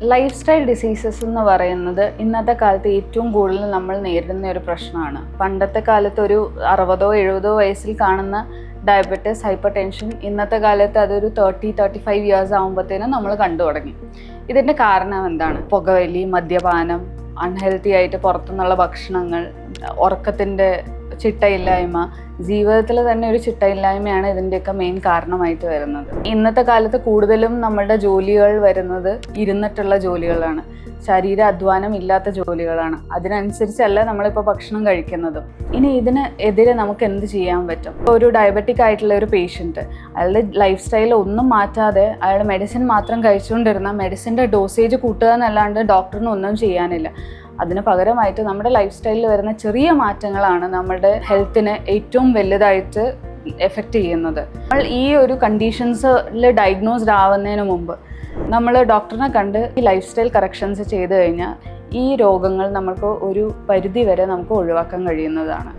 Life style diseases എന്ന് പറയുന്നത് ഇന്നത്തെ കാലത്ത് ഏറ്റവും കൂടുതൽ നമ്മൾ നേരിടുന്ന ഒരു പ്രശ്നമാണ്. പണ്ടത്തെ കാലത്ത് ഒരു 60-70 വയസ്സിൽ കാണുന്ന ഡയബറ്റിസ്, ഹൈപ്പർ ടെൻഷൻ ഇന്നത്തെ കാലത്ത് അതൊരു 30-35 ഇയേഴ്സ് ആകുമ്പോഴത്തേനും നമ്മൾ കണ്ടു തുടങ്ങി. ഇതിൻ്റെ കാരണം എന്താണ്? പുകവലി, മദ്യപാനം, അൺഹെൽത്തി ആയിട്ട് പുറത്തുനിന്നുള്ള ഭക്ഷണങ്ങൾ, ഉറക്കത്തിൻ്റെ ചിട്ടയില്ലായ്മ, ജീവിതത്തിൽ തന്നെ ഒരു ചിട്ടയില്ലായ്മയാണ് ഇതിൻ്റെയൊക്കെ മെയിൻ കാരണമായിട്ട് വരുന്നത്. ഇന്നത്തെ കാലത്ത് കൂടുതലും നമ്മളുടെ ജോലികൾ വരുന്നത് ഇരുന്നിട്ടുള്ള ജോലികളാണ്, ശരീര അധ്വാനം ഇല്ലാത്ത ജോലികളാണ്. അതിനനുസരിച്ചല്ല നമ്മളിപ്പോൾ ഭക്ഷണം കഴിക്കുന്നതും. ഇനി ഇതിന് എതിരെ നമുക്ക് എന്ത് ചെയ്യാൻ പറ്റും? ഇപ്പോൾ ഒരു ഡയബറ്റിക് ആയിട്ടുള്ള ഒരു പേഷ്യൻറ്റ് അയാളുടെ ലൈഫ് സ്റ്റൈൽ ഒന്നും മാറ്റാതെ അയാൾ മെഡിസിൻ മാത്രം കഴിച്ചുകൊണ്ടിരുന്ന മെഡിസിൻ്റെ ഡോസേജ് കൂട്ടുക എന്നല്ലാണ്ട് ഡോക്ടറിന് ഒന്നും ചെയ്യാനില്ല. അതിന് പകരമായിട്ട് നമ്മുടെ ലൈഫ് സ്റ്റൈലിൽ വരുന്ന ചെറിയ മാറ്റങ്ങളാണ് നമ്മുടെ ഹെൽത്തിനെ ഏറ്റവും വലുതായിട്ട് എഫക്റ്റ് ചെയ്യുന്നത്. നമ്മൾ ഈ ഒരു കണ്ടീഷൻസിൽ ഡയഗ്നോസ്ഡ് ആവുന്നതിന് മുമ്പ് നമ്മൾ ഡോക്ടറിനെ കണ്ട് ഈ ലൈഫ് സ്റ്റൈൽ കറക്ഷൻസ് ചെയ്ത് കഴിഞ്ഞാൽ ഈ രോഗങ്ങൾ നമുക്ക് ഒരു പരിധി വരെ നമുക്ക് ഒഴിവാക്കാൻ കഴിയുന്നതാണ്.